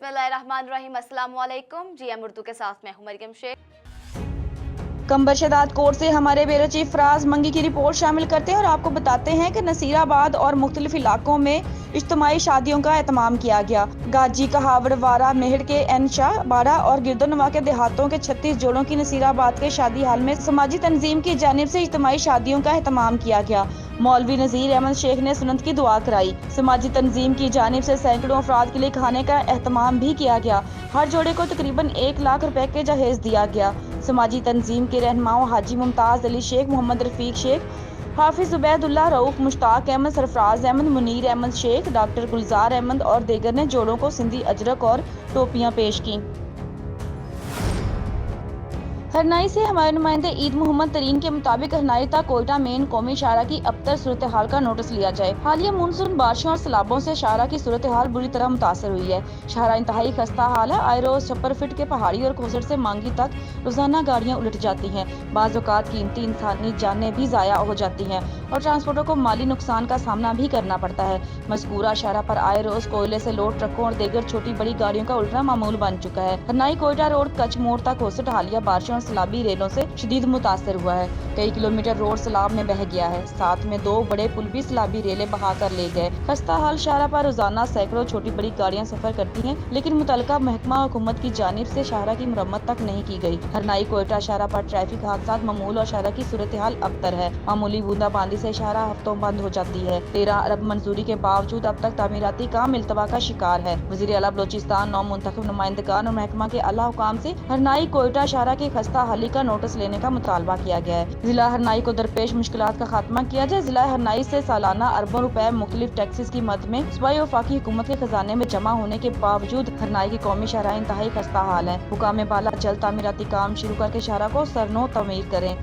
बिस्मिल्लाहिर्रहमानिर्रहीम। अस्सलाम वालेकुम। जीएम उर्दू के साथ मैं हूं मरियम शेख। कंबर शदाद कोर्ट से हमारे ब्यूरो चीफ फराज मंगी की रिपोर्ट शामिल करते हैं और आपको बताते हैं कि नसीराबाद और मुख्तलिफ इलाकों में इज्तिमाई शादियों का एहतमाम किया गया। गाजी कहावड़वाड़ा मेहड़ के एन शाह बाड़ा और गिरदोनवा के देहातों के 36 जोड़ों की नसीराबाद के शादी हाल में समाजी तंजीम की जानिब से इज्तिमाई शादियों का एहतमाम किया गया। मौलवी नजीर अहमद शेख ने सुन्नत की दुआ कराई। समाजी तंजीम की जानिब से सैकड़ों अफराद के लिए खाने का एहतमाम भी किया गया। हर जोड़े को तकरीबन 1 लाख रुपए के जहेज दिया गया। समाजी तंजीम के रहनुमाओं हाजी मुमताज अली शेख, मोहम्मद रफीक शेख, हाफिज उबैदुल्लाह रऊफ, मुश्ताक अहमद, सरफराज अहमद, मुनीर अहमद शेख, डॉक्टर गुलजार अहमद और दीगर ने जोड़ों को सिंधी अजरक और टोपियां पेश की। हरनाई से हमारे नुमाइंदे ईद मोहम्मद तरीन के मुताबिक हरनाई तक कोयटा मेन कौमी शाहरा की अबतर सूरत हाल का नोटिस लिया जाए। हालिया मानसून बारिशों और सैलाबों से शाहरा की सूरत हाल बुरी तरह मुतासर हुई है। शाहरा इंतहाई खस्ता हाल है। आए रोज छप्पर फिट के पहाड़ी और खोसड़ से मांगी तक रोजाना गाड़ियां उलट जाती हैं। बाज़ औक़ात कीमती इंसानी जानें भी ज़ाया हो जाती हैं और ट्रांसपोर्टरों को माली नुकसान का सामना भी करना पड़ता है। मज़कूरा शाहरा पर आए रोज कोयले से लोड ट्रकों और दीगर छोटी बड़ी गाड़ियों का उल्टना मामूल बन चुका है। हरनाई कोयटा रोड कच्छ मोड़ तक होसट हालिया बारिशों और सैलाबी रेलों से शदीद मुतासर हुआ है। कई किलोमीटर रोड सैलाब में बह गया है। साथ में 2 बड़े पुल भी सैलाबी रेलें बहा कर ले गए। खस्ता हाल शाहरा पर रोजाना सैकड़ों छोटी बड़ी गाड़ियां सफर करती हैं, लेकिन मुतलका महकमा हुकूमत की जानिब से शाहरा की मुरम्मत तक नहीं की गई। हरनाई कोयटा शाहरा पर ट्रैफिक हादसा मामूल और शाहरा की सूरत हाल अबतर है। मामूली बूंदाबांदी से शाहरा हफ्तों बंद हो जाती है। 13 अरब मंजूरी के बावजूद अब तक तामीराती काम इल्तवा का शिकार है। वज़ीर आला बलोचिस्तान नौ मुंतखब नुमाइंदगान और महकमा के आला हुकाम से हरनाई कोयटा शाहरा की खस्ता हाली का नोटिस लेने का मुतालबा किया गया है। जिला हरनाई को दरपेश मुश्किलात का खात्मा किया जाए। जिला हरनाई से सालाना अरबों रुपए मुख्तलिफ टैक्सेस की मद में सूबाई वफाकी हुकूमत के खजाने में जमा होने के बावजूद हरनाई की कौमी शाहरा इंतहाई खस्ता हाल है। हुकाम बाला जल्द तामीराती काम शुरू करके शाहरा को सरनो तमीर करें।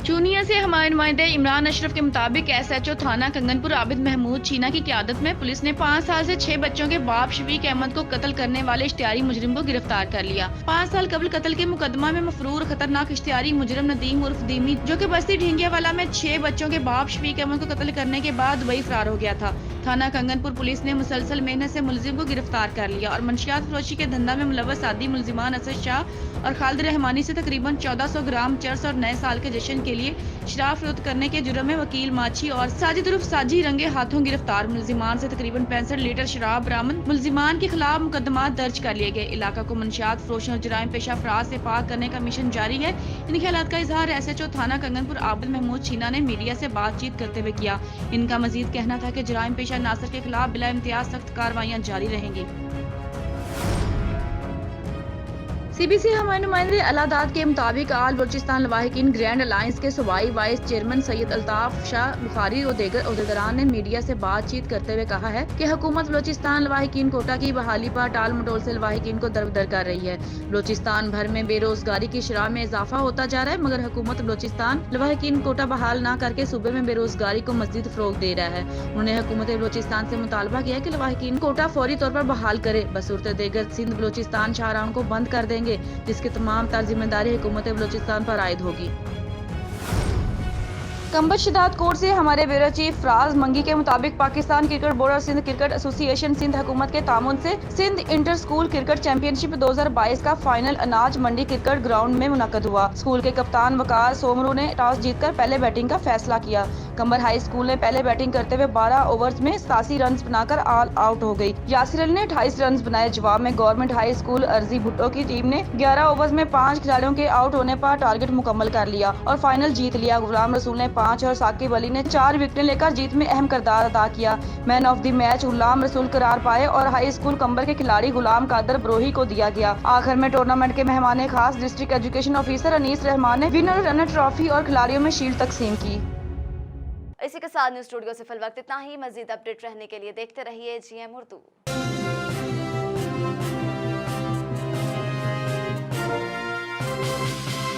चूनिया से हमारे नुमाइंदे इमरान अशरफ के मुताबिक SHO थाना कंगनपुर आबिद महमूद चीना की क़यादत में पुलिस ने 5 साल से 6 बच्चों के बाप शफीक अहमद को कत्ल करने वाले इश्तिहारी मुजरिम को गिरफ्तार कर लिया। 5 साल कबल कत्ल के मुकदमा में मफरूर खतरनाक इश्तिहारी मुजरिम नदीम उर्फ दीमी, जो कि बस्ती ढिंगियावाला में 6 बच्चों के बाप शफीक अहमद को कत्ल करने के बाद दुबई फरार हो गया था। थाना कंगनपुर पुलिस ने मुसलसल मेहनत से मुलजिम को गिरफ्तार कर लिया और मंशियात फरोशी के धंधा में मुलव्वस आदि मुलजिमान असद शाह और खालिद रहमानी से तकरीबन 1400 ग्राम चरस और नए साल के जश्न के लिए शराब फरोख्त करने के जुर्म में वकील माछी और साजिद उर्फ साजी रंगे हाथों गिरफ्तार। मुलजिमान से तकरीबन 65 लीटर शराब बरामद। मुलजिमान के खिलाफ मुकदमा दर्ज कर लिए गए। इलाका को मंशियात फरोशियों और जराइम पेशा अफराद से पाक करने का मिशन जारी है। इन ख्यालात का इजहार SHO थाना कंगनपुर आबिद महमूद चीना ने मीडिया से बातचीत करते हुए किया। इनका मजीद कहना था कि जराइम पेशा नासिर के खिलाफ बिला इम्तियाज सख्त कार्रवाइयां जारी रहेंगी। CBC हमारे नुमाइंदे अलादाद के मुताबिक आल बलोचिस्तान लवाहिकीन ग्रैंड अलायंस के सूबाई वाइस चेयरमैन सैयद अल्ताफ शाह बुखारी और दीगर ओहदेदारान ने मीडिया से बातचीत करते हुए कहा है कि हुकूमत बलोचिस्तान लवाहिकीन कोटा की बहाली पर टाल मटोल से लवाहिकीन को दरबदर कर रही है। बलोचिस्तान भर में बेरोजगारी की शरह में इजाफा होता जा रहा है, मगर हुकूमत बलोचिस्तान लवाहिकीन कोटा बहाल न करके सूबे में बेरोजगारी को मजीद फरोग दे रहा है। उन्होंने हुकूमत बलोचिस्तान से मुतालबा किया कि लवाहिकीन कोटा फौरी तौर पर बहाल करे। बसूरत दीगर सिंध बलोचिस्तान शाहराहों को बंद कर देंगे, जिसकी तमाम तर जिम्मेदारी हुकूमत बलोचिस्तान पर आयद होगी। कंबर शदाद कोर्ट से हमारे ब्यूरो चीफ फराज मंगी के मुताबिक पाकिस्तान क्रिकेट बोर्ड और सिंध क्रिकेट एसोसिएशन सिंध हुकूमत के तामुन से Sindh inter school cricket championship 2022 का फाइनल अनाज मंडी क्रिकेट ग्राउंड में मुनक्कद हुआ। स्कूल के कप्तान वकार सोमरू ने टॉस जीतकर पहले बैटिंग का फैसला किया। कंबर हाई स्कूल ने पहले बैटिंग करते हुए 12 ओवर्स में 87 रन बनाकर ऑल आउट हो गई। यासिर अली ने 28 रन बनाए। जवाब में गवर्नमेंट हाई स्कूल अर्जी भुट्टो की टीम ने 11 ओवर्स में 5 खिलाड़ियों के आउट होने पर टारगेट मुकम्मल कर लिया और फाइनल जीत लिया। गुलाम रसूल ने 5 और साकिब अली ने 4 विकेटें लेकर जीत में अहम किरदार अदा किया। Man of the match Ghulam Rasool करार पाए और हाई स्कूल कंबर के खिलाड़ी गुलाम कादर ब्रोही को दिया गया। आखिर में टूर्नामेंट के मेहमान खास district education officer Anees Rehman ने विनर रनर ट्रॉफी और खिलाड़ियों में शील्ड तकसीम की। इसी के साथ न्यूज़ स्टूडियो से फिल वक्त इतना ही। मजीद अपडेट रहने के लिए देखते रहिए GM उर्दू।